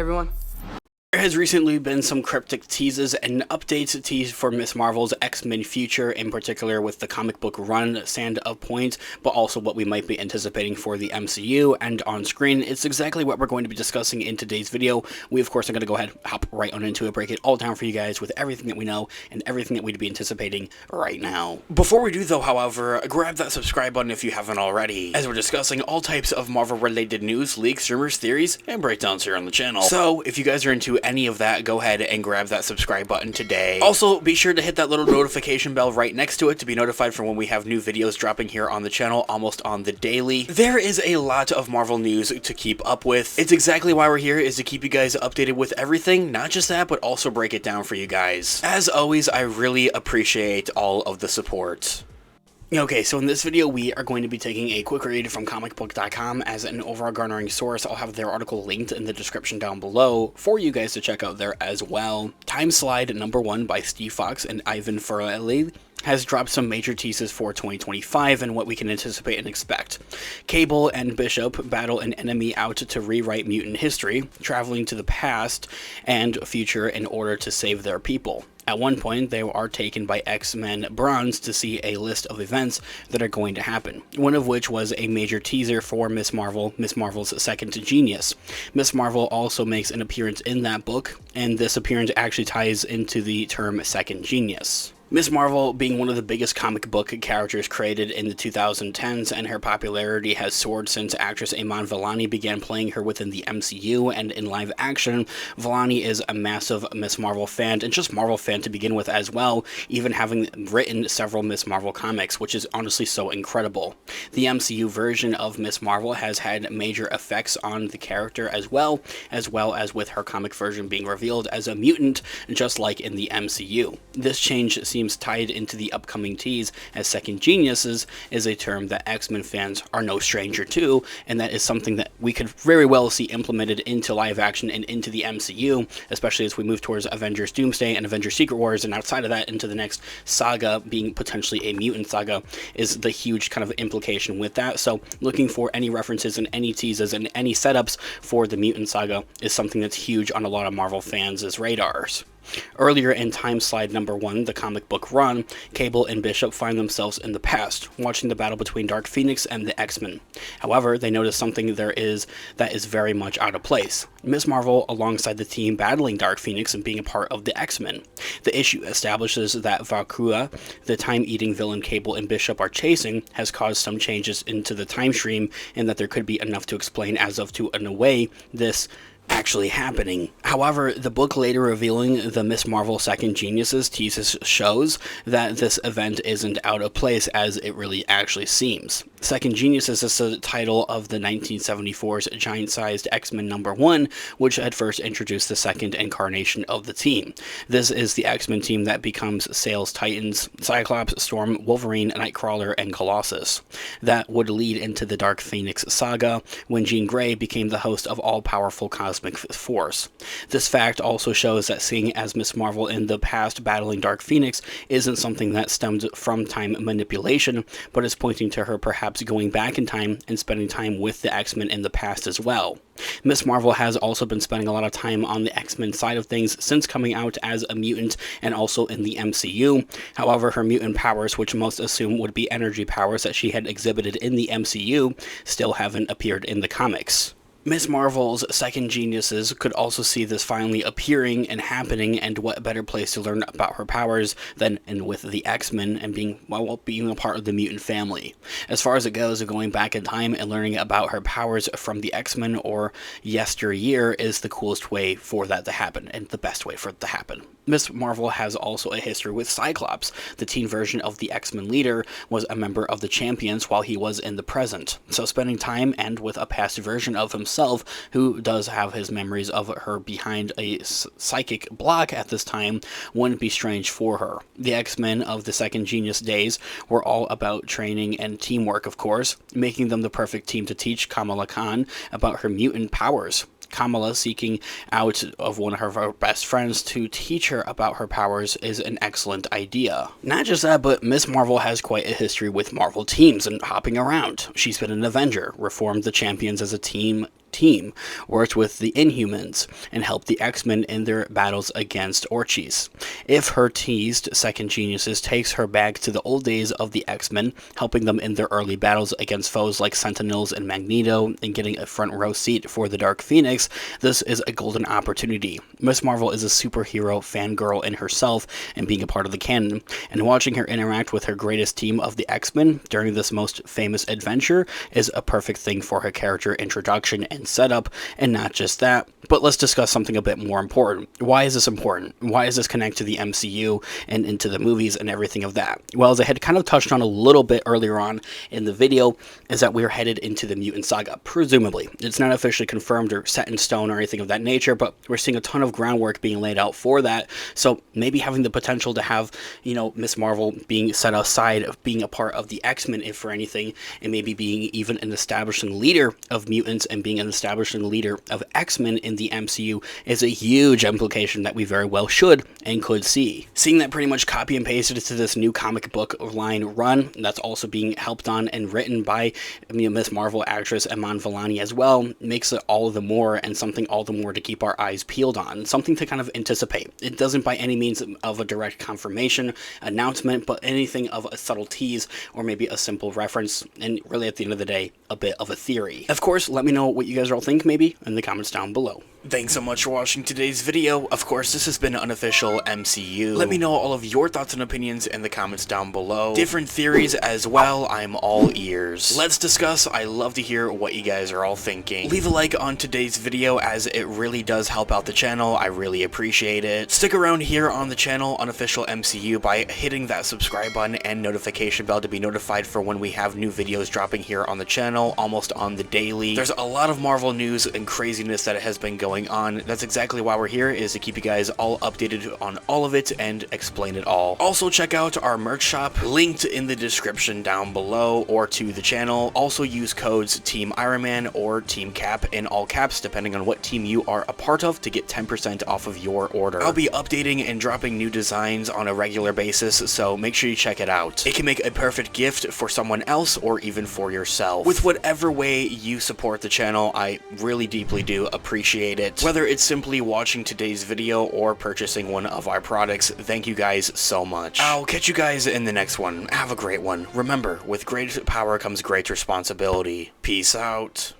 everyone. There has recently been some cryptic teases and updates teased for Ms. Marvel's X-Men future, in particular with the comic book run stand up point, but also what we might be anticipating for the MCU and on screen. It's exactly what we're going to be discussing in today's video. We, of course, are going to go ahead, hop right on into it, break it all down for you guys with everything that we know and everything that we'd be anticipating right now. Before we do, though, however, grab that subscribe button if you haven't already, as we're discussing all types of Marvel-related news, leaks, rumors, theories, and breakdowns here on the channel. So, if you guys are into any of that, go ahead and grab that subscribe button today. Also, be sure to hit that little notification bell right next to it to be notified for when we have new videos dropping here on the channel almost on the daily. There is a lot of Marvel news to keep up with. It's exactly why we're here, is to keep you guys updated with everything, not just that, but also break it down for you guys. As always, I really appreciate all of the support. Okay, so in this video, we are going to be taking a quick read from comicbook.com as an overall garnering source. I'll have their article linked in the description down below for you guys to check out there as well. Time Slide number 1 by Steve Fox and Ivan Ferrelli has dropped some major teases for 2025 and what we can anticipate and expect. Cable and Bishop battle an enemy out to rewrite mutant history, traveling to the past and future in order to save their people. At one point, they are taken by X-Men Bronze to see a list of events that are going to happen, one of which was a major teaser for Ms. Marvel's Second Genius. Ms. Marvel also makes an appearance in that book, and this appearance actually ties into the term Second Genius. Ms. Marvel being one of the biggest comic book characters created in the 2010s, and her popularity has soared since actress Iman Vellani began playing her within the MCU and in live action. Vellani is a massive Ms. Marvel fan, and just Marvel fan to begin with as well, even having written several Ms. Marvel comics, which is honestly so incredible. The MCU version of Ms. Marvel has had major effects on the character as well as with her comic version being revealed as a mutant, just like in the MCU. This change seems tied into the upcoming tease, as Second Geniuses is a term that X-Men fans are no stranger to, and that is something that we could very well see implemented into live action and into the MCU, especially as we move towards Avengers Doomsday and Avengers Secret Wars, and outside of that into the next saga being potentially a mutant saga is the huge kind of implication with that. So looking for any references and any teases and any setups for the mutant saga is something that's huge on a lot of Marvel fans' radars. Earlier in Time Slide number 1, the comic book run, Cable and Bishop find themselves in the past, watching the battle between Dark Phoenix and the X-Men. However, they notice something that is very much out of place. Ms. Marvel alongside the team battling Dark Phoenix and being a part of the X-Men. The issue establishes that Valkyria, the time-eating villain Cable and Bishop are chasing, has caused some changes into the time stream, and that there could be enough to explain as of to, in a way, this actually happening. However, the book later revealing the Ms. Marvel Second Geniuses teases shows that this event isn't out of place as it really actually seems. Second Geniuses is the title of the 1974's giant-sized X-Men number 1, which had first introduced the second incarnation of the team. This is the X-Men team that becomes Sales Titans, Cyclops, Storm, Wolverine, Nightcrawler, and Colossus. That would lead into the Dark Phoenix saga, when Jean Grey became the host of all-powerful cosmic force. This fact also shows that seeing as Ms. Marvel in the past battling Dark Phoenix isn't something that stemmed from time manipulation, but is pointing to her perhaps going back in time and spending time with the X-Men in the past as well. Ms. Marvel has also been spending a lot of time on the X-Men side of things since coming out as a mutant and also in the MCU. However, her mutant powers, which most assume would be energy powers that she had exhibited in the MCU, still haven't appeared in the comics. Ms. Marvel's Second Geniuses could also see this finally appearing and happening, and what better place to learn about her powers than with the X-Men and being a part of the mutant family. As far as it goes, going back in time and learning about her powers from the X-Men or yesteryear is the coolest way for that to happen, and the best way for it to happen. Ms. Marvel has also a history with Cyclops. The teen version of the X-Men leader was a member of the Champions while he was in the present, so spending time and with a past version of himself who does have his memories of her behind a psychic block at this time wouldn't be strange for her. The X-Men of the Second Genius days were all about training and teamwork, of course, making them the perfect team to teach Kamala Khan about her mutant powers. Kamala seeking out of one of her best friends to teach her about her powers is an excellent idea. Not just that, but Ms. Marvel has quite a history with Marvel teams and hopping around. She's been an Avenger, reformed the Champions as a team team, worked with the Inhumans, and helped the X-Men in their battles against Orchis. If her teased second geniuses takes her back to the old days of the X-Men, helping them in their early battles against foes like Sentinels and Magneto, and getting a front row seat for the Dark Phoenix, this is a golden opportunity. Miss Marvel is a superhero fangirl in herself and being a part of the canon, and watching her interact with her greatest team of the X-Men during this most famous adventure is a perfect thing for her character introduction and setup. And not just that, but let's discuss something a bit more important. Why is this important? Why is this connect to the MCU and into the movies and everything of that? Well, as I had kind of touched on a little bit earlier on in the video, is that we're headed into the mutant saga, presumably. It's not officially confirmed or set in stone or anything of that nature, but we're seeing a ton of groundwork being laid out for that. So maybe having the potential to have, Miss Marvel being set aside of being a part of the X-Men, if for anything, and maybe being even an establishing leader of mutants and being an establishing leader of X-Men in the MCU is a huge implication that we very well should and could see. Seeing that pretty much copy and pasted to this new comic book line run that's also being helped on and written by Miss Marvel actress Iman Vellani as well makes it all the more, and something all the more to keep our eyes peeled on, something to kind of anticipate. It doesn't by any means of a direct confirmation announcement, but anything of a subtle tease or maybe a simple reference, and really at the end of the day, a bit of a theory. Of course, let me know what you guys all think maybe in the comments down below. Thanks so much for watching today's video. Of course, this has been Unofficial MCU. Let me know all of your thoughts and opinions in the comments down below. Different theories as well, I'm all ears. Let's discuss. I love to hear what you guys are all thinking. Leave a like on today's video as it really does help out the channel. I really appreciate it. Stick around here on the channel, Unofficial MCU, by hitting that subscribe button and notification bell to be notified for when we have new videos dropping here on the channel, almost on the daily. There's a lot of Marvel news and craziness that has been going on. That's exactly why we're here, is to keep you guys all updated on all of it and explain it all. Also, check out our merch shop, linked in the description down below or to the channel. Also use codes Team Iron Man or Team Cap in all caps, depending on what team you are a part of, to get 10% off of your order. I'll be updating and dropping new designs on a regular basis, so make sure you check it out. It can make a perfect gift for someone else or even for yourself. With whatever way you support the channel, I really deeply do appreciate it. Whether it's simply watching today's video or purchasing one of our products, thank you guys so much. I'll catch you guys in the next one. Have a great one. Remember, with great power comes great responsibility. Peace out.